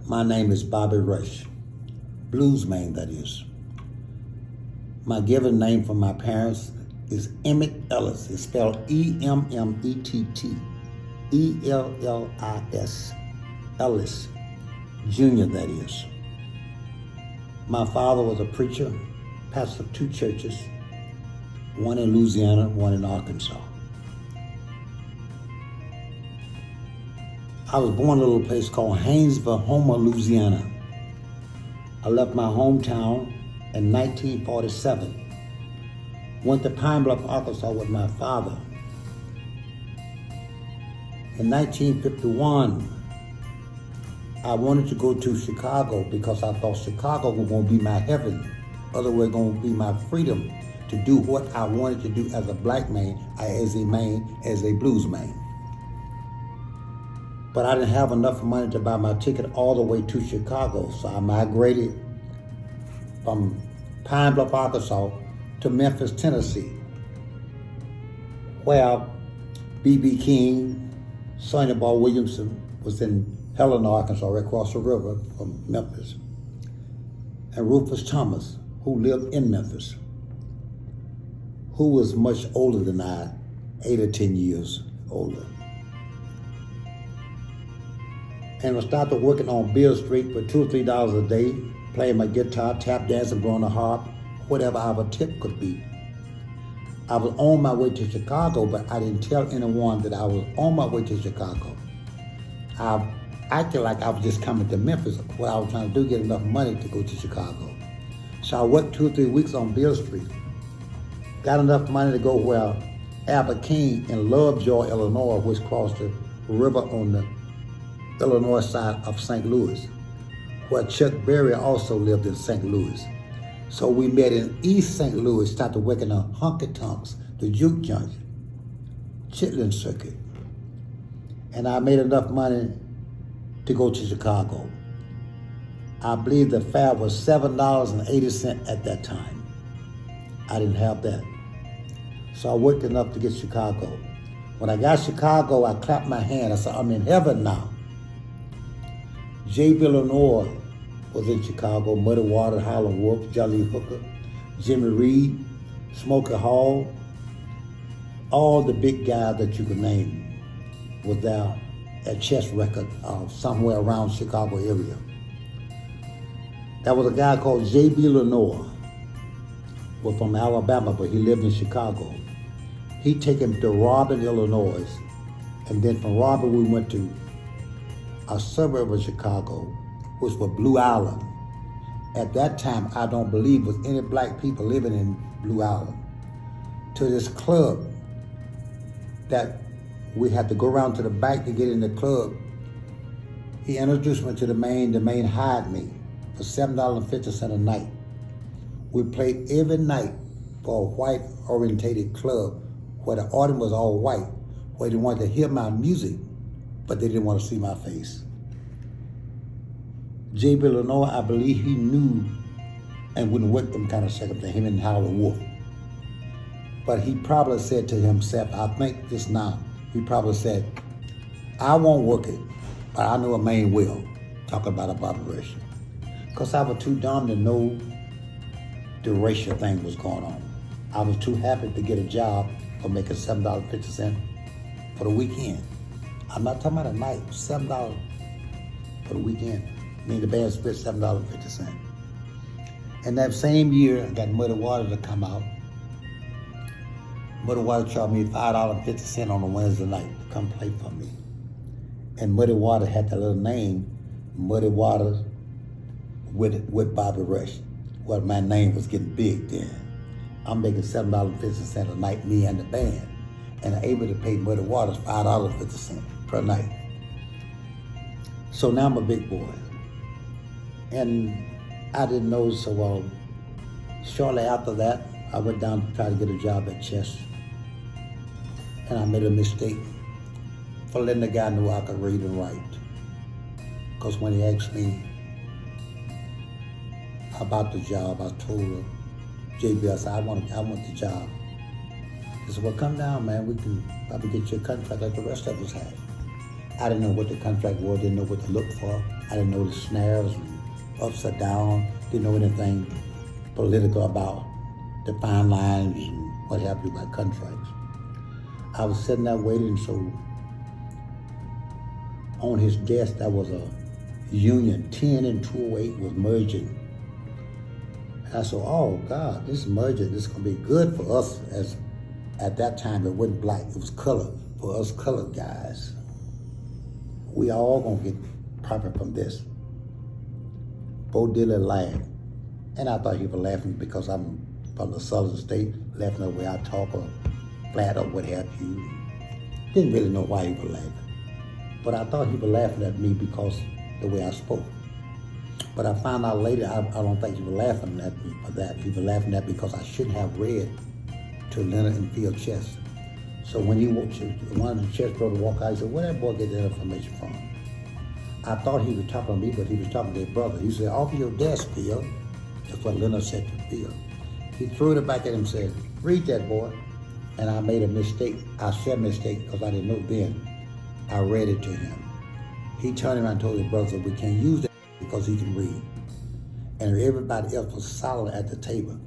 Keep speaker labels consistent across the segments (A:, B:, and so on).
A: My name is Bobby Rush, Bluesman, that is. My given name from my parents is Emmett Ellis. It's spelled E-M-M-E-T-T, E-L-L-I-S, Ellis, Jr., that is. My father was a preacher, pastor of two churches, one in Louisiana, one in Arkansas. I was born in a little place called Haynesville, Homer, Louisiana. I left my hometown in 1947. Went to Pine Bluff, Arkansas with my father. In 1951, I wanted to go to Chicago because I thought Chicago was going to be my heaven. Otherwise, going to be my freedom to do what I wanted to do as a black man, as a blues man. But I didn't have enough money to buy my ticket all the way to Chicago, so I migrated from Pine Bluff, Arkansas to Memphis, Tennessee, where B.B. King, Sonny Ball Williamson was in Helena, Arkansas, right across the river from Memphis, and Rufus Thomas, who lived in Memphis, who was much older than I, 8 or 10 years older. And I started working on Beale Street for $2 or $3 a day, playing my guitar, tap dancing, blowing the harp, whatever our tip could be. I was on my way to Chicago, but I didn't tell anyone that I was on my way to Chicago. I acted like I was just coming to Memphis. What I was trying to do, get enough money to go to Chicago. So I worked 2 or 3 weeks on Beale Street. Got enough money to go where Albert King in Lovejoy, Illinois, which crossed the river on the Illinois side of St. Louis, where Chuck Berry also lived in St. Louis. So we met in East St. Louis, started working on Honky Tonks, the Juke Junction, Chitlin Circuit. And I made enough money to go to Chicago. I believe the fare was $7.80 at that time. I didn't have that. So I worked enough to get Chicago. When I got Chicago, I clapped my hand. I said, I'm in heaven now. J.B. Lenore was in Chicago, Muddy Water, Howlin' Wolf, Jolly Hooker, Jimmy Reed, Smokey Hall. All the big guys that you could name was there at Chess Record, somewhere around Chicago area. There was a guy called J.B. Lenore, was from Alabama, but he lived in Chicago. He took him to Robin, Illinois, and then from Robin we went to a suburb of Chicago, which was Blue Island. At that time, I don't believe there was any black people living in Blue Island. To this club that we had to go around to the back to get in the club. He introduced me to the main hired me for $7.50 a night. We played every night for a white-orientated club where the audience was all white, where they wanted to hear my music, but they didn't want to see my face. J.B. Lenore, I believe he knew and wouldn't work them kind of circumstances, him and Howlin' Wolf. But he probably said to himself, I think this now, he probably said, I won't work it, but I know a man will, talking about a Bobby Rush. Because I was too dumb to know the racial thing was going on. I was too happy to get a job for making $7.50 for the weekend. I'm not talking about a night, $7 for the weekend. I mean, the band split $7.50. And that same year, I got Muddy Water to come out. Muddy Water charged me $5.50 on a Wednesday night to come play for me. And Muddy Water had that little name, Muddy Water with Bobby Rush. Well, my name was getting big then. I'm making $7.50 a night, me and the band. And I'm able to pay Muddy Waters $5.50 per night. So now I'm a big boy. And I didn't know, so shortly after that, I went down to try to get a job at Chess. And I made a mistake for letting the guy know I could read and write. Because when he asked me about the job, I told her, JB, I said, I want the job. He said, well, come down, man. We can probably get you a contract like the rest of us have. I didn't know what the contract was, didn't know what to look for. I didn't know the snares and upside down, didn't know anything political about the fine lines and what have you about contracts. I was sitting there waiting, so on his desk there was a union, 10 and 208 was merging. And I said, oh God, this merger, this is gonna be good for us. As at that time it wasn't black, it was color, for us colored guys. We all gonna get profit from this. Bo Diddley laughed. And I thought he was laughing because I'm from the southern state, laughing the way I talk or flat or what have you. Didn't really know why he was laughing. But I thought he was laughing at me because the way I spoke. But I found out later, I don't think he was laughing at me for that. He was laughing at me because I shouldn't have read to Leonard and Phil Chess. So when he walked, one of the chess brothers walked out, he said, where that boy get that information from? I thought he was talking to me, but he was talking to his brother. He said, off your desk, Phil. That's what Leonard said to Phil. He threw it back at him and said, read that, boy. And I made a mistake. I said mistake because I didn't know then. I read it to him. He turned around and told his brother, we can't use that because he can read. And everybody else was silent at the table,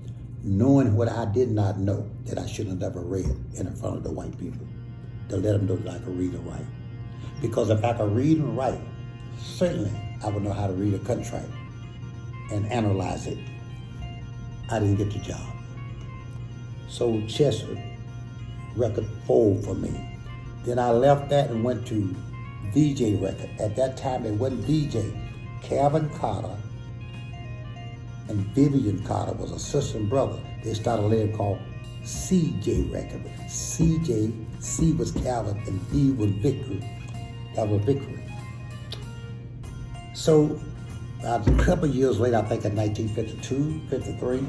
A: knowing what I did not know, that I shouldn't have ever read in front of the white people, to let them know that I could read and write. Because if I could read and write, certainly I would know how to read a contract and analyze it. I didn't get the job. So Chester record fold for me. Then I left that and went to VJ record. At that time it wasn't VJ. Calvin Carter and Vivian Carter was a sister and brother. They started a label called CJ record. CJ, C was Calvin and V was Victory. That was Victory. So a couple of years later, I think in 1952, 53,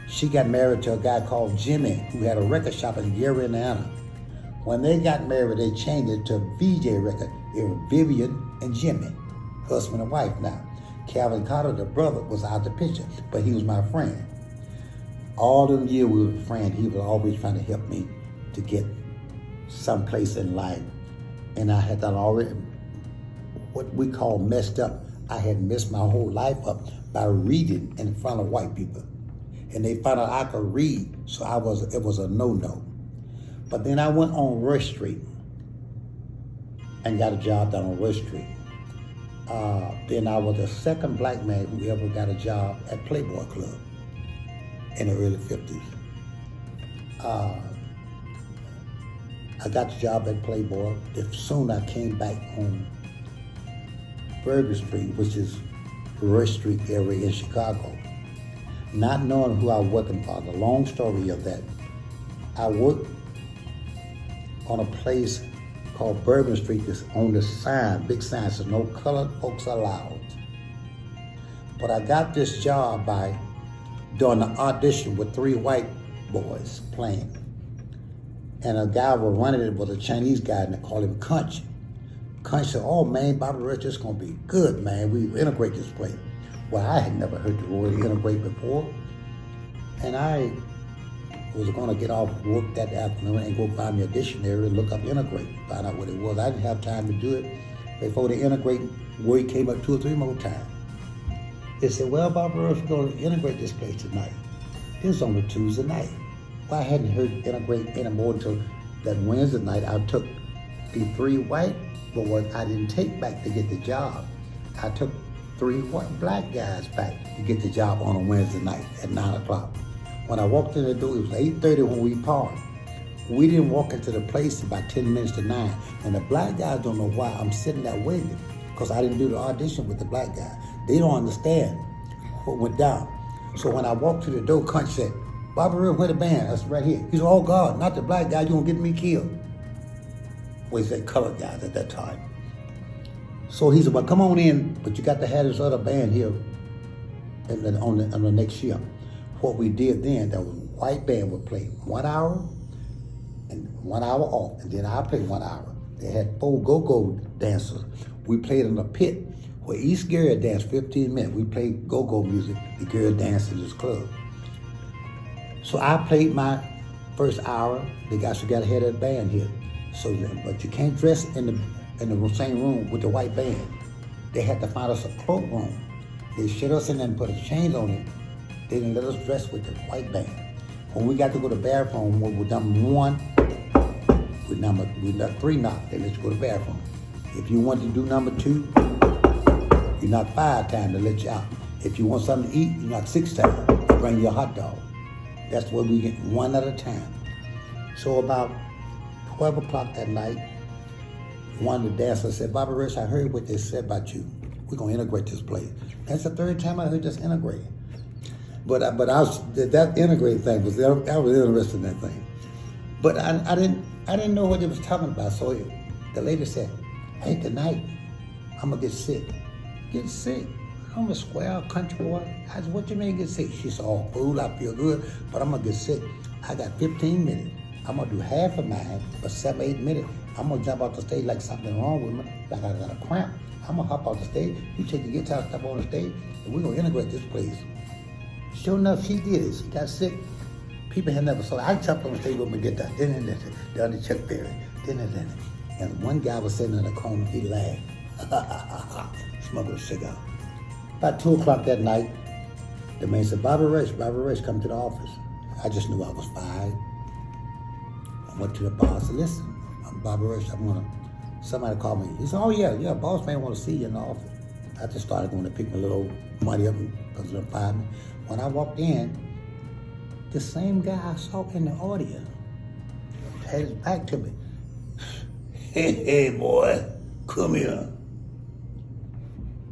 A: she got married to a guy called Jimmy, who had a record shop in Gary, Indiana. When they got married, they changed it to VJ record. It was Vivian and Jimmy, husband and wife now. Calvin Carter, the brother, was out the picture, but he was my friend. All them years we were friends, he was always trying to help me to get someplace in life. And I had done already what we call messed up. I had messed my whole life up by reading in front of white people. And they found out I could read, so it was a no-no. But then I went on Rush Street and got a job down on Rush Street. Then I was the second black man who ever got a job at Playboy Club in the early 50s. I got the job at Playboy. Soon I came back on Bourbon Street, which is Rush Street area in Chicago, not knowing who I was working for. The long story of that, I worked on a place called Bourbon Street that's on the sign, big sign, says no colored folks allowed. But I got this job by doing an audition with 3 white boys playing. And a guy was running it was a Chinese guy, and they called him Kunch. Kunch said, oh man, Bobby Rush, this is gonna be good, man. We integrate this place. Well, I had never heard the word integrate before. And I was gonna get off work that afternoon and go find me a dictionary and look up integrate, find out what it was. I didn't have time to do it before the integrate word came up 2 or 3 more times. They said, well, Bobby Rush, we're gonna integrate this place tonight. It was on a Tuesday night. Well, I hadn't heard integrate anymore until that Wednesday night. I took the 3 white boys I didn't take back to get the job. I took 3 white black guys back to get the job on a Wednesday night at 9 o'clock. When I walked in the door, it was 8:30 when we parked. We didn't walk into the place about 10 minutes to 9. And the black guys don't know why I'm sitting there waiting, because I didn't do the audition with the black guy. They don't understand what went down. So when I walked to the door, Kunch said, Bobby Real, where the band? I said, right here. He said, oh God, not the black guy, you gonna get me killed. Well, he said colored guys at that time. So he said, well, come on in, but you got to have this other band here on the next shift. What we did then, that was white band would play 1 hour and 1 hour off, and then I played 1 hour. They had 4 go-go dancers. We played in a pit where each girl danced 15 minutes. We played go-go music, the girl danced in this club. So I played my first hour. The guys got ahead of the band here. So, but you can't dress in the in the same room with the white band. They had to find us a cloakroom. They shut us in there and put a chains on it. They didn't let us dress with the white band. When we got to go to the bathroom, we were number one, we number three knock, they let you go to the bathroom. If you want to do number two, you knock 5 times to let you out. If you want something to eat, you knock 6 times to bring you a hot dog. That's what we get, one at a time. So about 12 o'clock that night, one of the dancers said, Bobby Rush, I heard what they said about you. We're gonna integrate this place. That's the third time I heard this integrate. But I was, that integrate thing was, I was interested in that thing. But I didn't know what they was talking about. So the lady said, hey, tonight, I'm gonna get sick. Get sick? I'm a square country boy. I said, what you mean get sick? She said, oh, fool, I feel good, but I'm gonna get sick. I got 15 minutes. I'm gonna do half of mine for 7, 8 minutes. I'm gonna jump off the stage like something wrong with me, like I got a cramp. I'm gonna hop off the stage, you take your guitar stuff on the stage, and we're gonna integrate this place. Sure enough, she did it. She got sick. People had never saw it. I jumped on the stage with my guitar, down to Chuck Berry, and one guy was sitting in the corner, he laughed. Smoking a cigar. About 2 o'clock that night, the man said, Bobby Rush, come to the office. I just knew I was fired. I went to the boss and said, listen, I'm Bobby Rush, somebody called me. He said, oh yeah, boss man want to see you in the office. I just started going to pick my little money up because they fired me. When I walked in, the same guy I saw in the audience had his back to me. Hey boy, come here.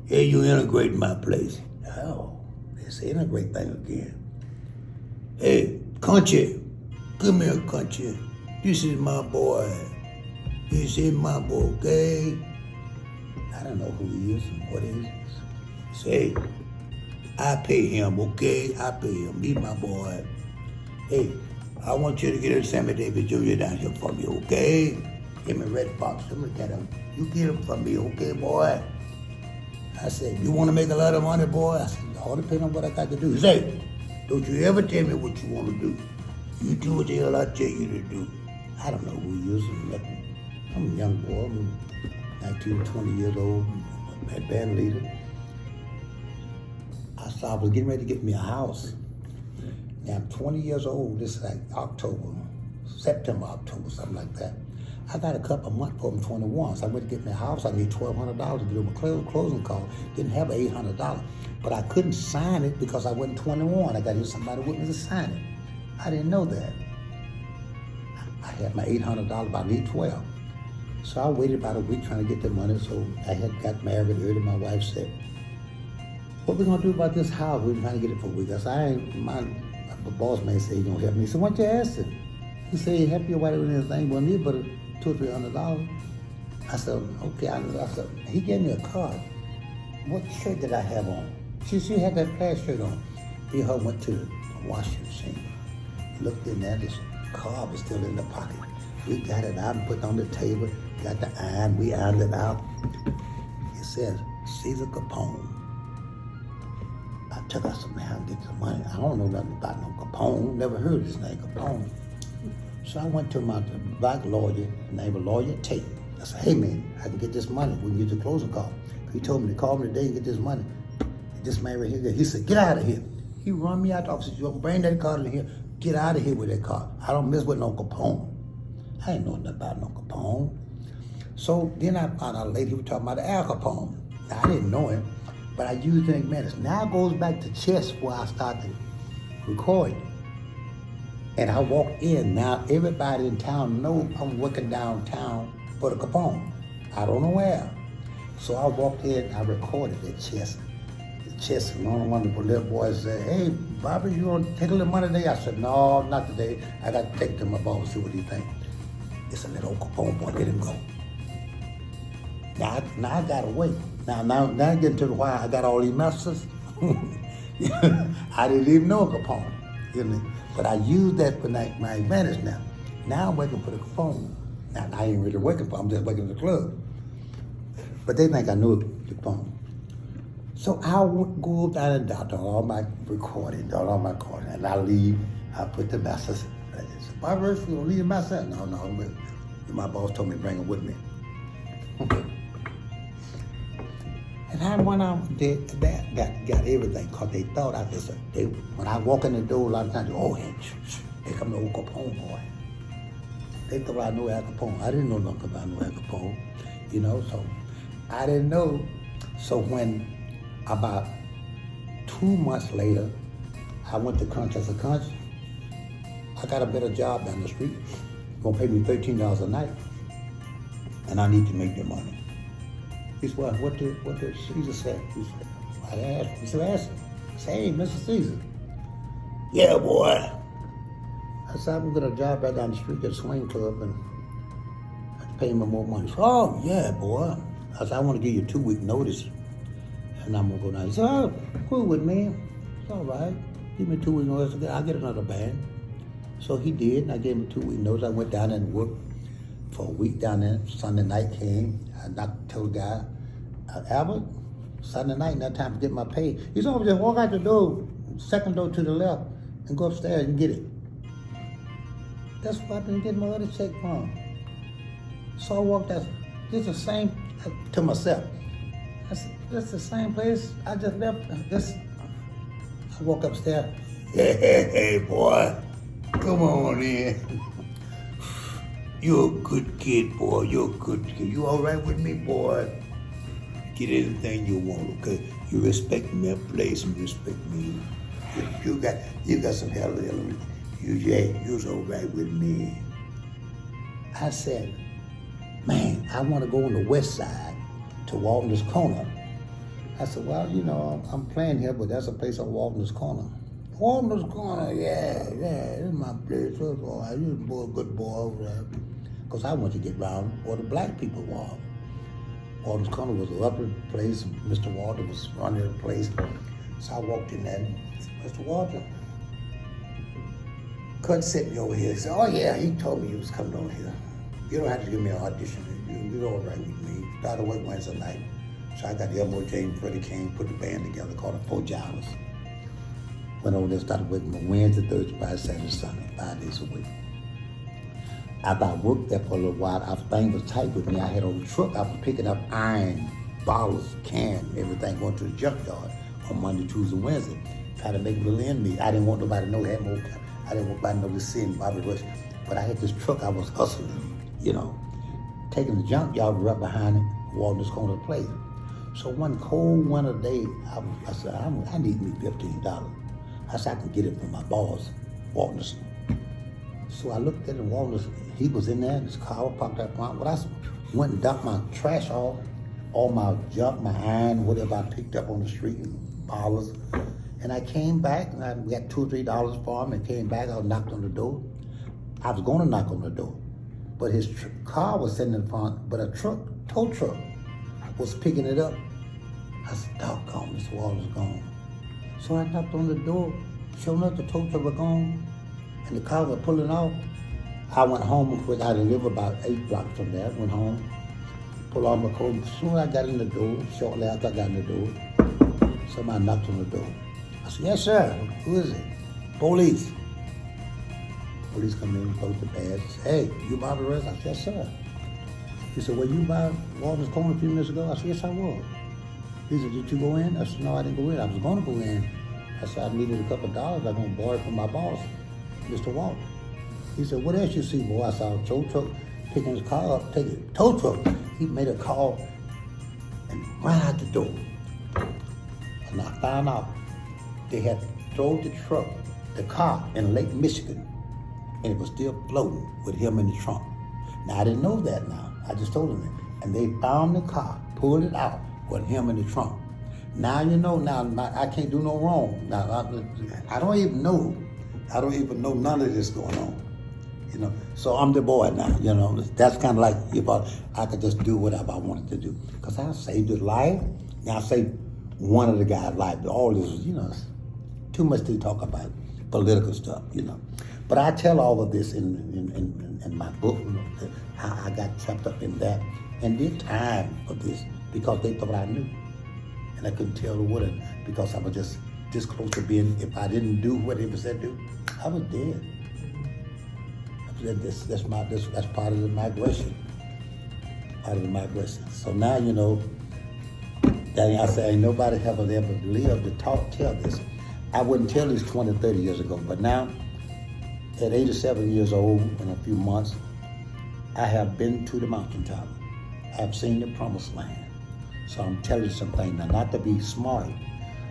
A: Hey, you integrate my place. Oh, this integrate thing again. Hey, Country, come here, Country. This is my boy. This is my boy, okay? I don't know who he is and what he is. Say, I pay him, okay? I pay him. He's my boy. Hey, I want you to get a Sammy Davis Jr. down here for me, okay? Give me Red Fox. Look at him. You get him for me, okay, boy? I said, you want to make a lot of money, boy? I said, all depends on what I got to do. He said, don't you ever tell me what you want to do. You do what the hell I tell you to do. I don't know who he is or nothing. I'm a young boy. I'm 19, 20 years old, a band leader. I was getting ready to get me a house. Now I'm 20 years old. This is like September, October, something like that. I got a couple of months before I'm 21, so I went to get me a house. I need $1,200 to do my closing cost. Didn't have $800, but I couldn't sign it because I wasn't 21. I got to get somebody with me to sign it. I didn't know that. I had my $800, but I need 12. So I waited about a week trying to get the money. So I had got married early. My wife said, what we gonna do about this house? We're trying to get it for a week. I said, my boss man said he's gonna help me. So why don't you ask him? He said he help your wife with anything, but me but $200 or $300. I said, okay. I said, he gave me a card. What shirt did I have on? She had that plaid shirt on. Me and her went to the washing machine. Looked in there, this card was still in the pocket. We got it out and put it on the table, got the iron, we ironed it out. It says, Caesar Capone. I took out some man, get some money. I don't know nothing about no Capone, never heard of this name, Capone. So I went to my black lawyer, named Lawyer Tate. I said, hey man, I can get this money, we can get the closing call. He told me to call me today and get this money. This man right here, he said, get out of here. He run me out the office, you don't bring that card in here, get out of here with that card. I don't mess with no Capone. I ain't know nothing about no Capone. So then I found out later he was talking about Al Capone. Now I didn't know him, but I used it in minutes. Now it goes back to chess where I started recording. And I walked in. Now everybody in town knows I'm working downtown for the Capone. I don't know where. So I walked in, I recorded that chess. The chess, and one of the little boys said, hey, Bobby, you want to take a little money today? I said, no, not today. I got to take to my boss and see what he think. It's a little Capone boy, let him go. Now I got away. Now getting to the why I got all these masters. I didn't even know Capone, you know. But I used that for my advantage now. Now I'm working for the Capone. Now I ain't really working for him, I'm just working at the club. But they think I knew the Capone. So I would go down and down all my recording, and I leave, I put the masters. Bobby Rush, you gonna leave my son? No, my boss told me to bring him with me. And I went out there, that got everything, cause they thought I just, when I walk in the door a lot of times, oh, here come the old Capone boy. They thought I knew Al Capone. I didn't know nothing about Al Capone, so I didn't know. So when about 2 months later, I went to Contest of Conscience, I got a better job down the street. Gonna pay me $13 a night. And I need to make the money. He said, well, what did Caesar say? I asked him. He said, ask him. I said, hey, Mr. Caesar. Yeah, boy. I said, I'm gonna get a job right down the street at a swing club and I pay me more money. He said, oh, yeah, boy. I said, I want to give you a 2-week notice and I'm gonna go down. He said, oh, cool with me. It's all right. Give me 2 weeks notice. I'll get another band. So he did, and I gave him a 2-week notice. I went down there and worked for a week down there. Sunday night came. I told the guy, Albert, Sunday night, not time to get my pay. He said, oh, just walk out the door, second door to the left, and go upstairs and get it. That's why I didn't get my other check from. So I walked out. This is the same, to myself. That's the same place I just left. I walk upstairs. Hey, boy, come on in. You're a good kid, boy. You're a good kid. You all right with me, boy? Get anything you want, okay? You respect me, place and respect me. You got some hell of it. You're all right with me. I said, man, I want to go on the west side to Walton's Corner. I said, well, I'm playing here, but that's a place on Walton's Corner. Walton's Corner, yeah, it's my place. That's all right. You're a good boy over there. Because I wanted to get around where the black people were. Walton's Corner was an upper place. Mr. Walter was running the place. So I walked in there and Mr. Walter, couldn't sit me over here. He said, oh yeah, he told me you was coming over here. You don't have to give me an audition. You're all right with me. Started work Wednesday night. So I got Elmo James, Freddie King, put the band together called the 4 Jowls. Went over there, started working on Wednesday, Thursday, Friday, Saturday, Sunday, 5 days a week. After I worked there for a little while, things was tight with me. I had on the truck, I was picking up iron, bottles, cans, everything, going to the junkyard on Monday, Tuesday, Wednesday. Trying to make a little end me. I didn't want nobody to know that more. I didn't want nobody to know to see Bobby Rush. But I had this truck I was hustling, taking the junkyard right behind it, Walton's Corner to play. So one cold winter day, I said, I need me $15. I said, I can get it from my boss, Walton's. So I looked at him, Walton's, he was in there, his car was parked up front. But I went and dumped my trash off, all my junk, my iron, whatever I picked up on the street, and bottles. And I came back, and I got $2 or $3 for him, and came back, I knocked on the door. I was gonna knock on the door, but his car was sitting in front, but a tow truck, was picking it up. I said, doggone, Mr. Walter's gone. So I knocked on the door, sure enough, the tow truck was gone, and the car was pulling off. I went home, because I live about 8 blocks from there. Went home, pulled off my coat. As soon as I got in the door, shortly after I got in the door, somebody knocked on the door. I said, yes, sir. Who is it? Police. Police come in, close the badge. Hey, you Bobby Rush? I said, yes, sir. He said, well, you by Walton's Corner a few minutes ago? I said, yes, I was. He said, did you go in? I said, no, I didn't go in. I was going to go in. I said, I needed a couple of dollars. I'm going to borrow it from my boss, Mr. Walter. He said, what else you see, boy? I saw a tow truck picking his car up, taking a tow truck. He made a call and ran out the door. And I found out they had thrown the car in Lake Michigan, and it was still floating with him in the trunk. Now, I didn't know that now. I just told him that. And they found the car, pulled it out with him in the trunk. Now you know, I can't do no wrong. Now, I don't even know none of this going on. So I'm the boy now, That's kind of like if I could just do whatever I wanted to do. Because I saved his life. Now I saved one of the guy's life. All this, too much to talk about political stuff, But I tell all of this in my book, how I got trapped up in that and did time for this because they thought I knew. And I couldn't tell the what because I was just this close to being, if I didn't do what it was said to do, I was dead. That's part of the migration. out of my blessings. So now, that I say, ain't nobody ever lived to tell this. I wouldn't tell this 20, 30 years ago, but now, at 87 years old in a few months, I have been to the mountaintop. I've seen the promised land. So I'm telling you something now, not to be smart.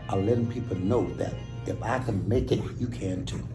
A: I'm letting people know that if I can make it, you can too.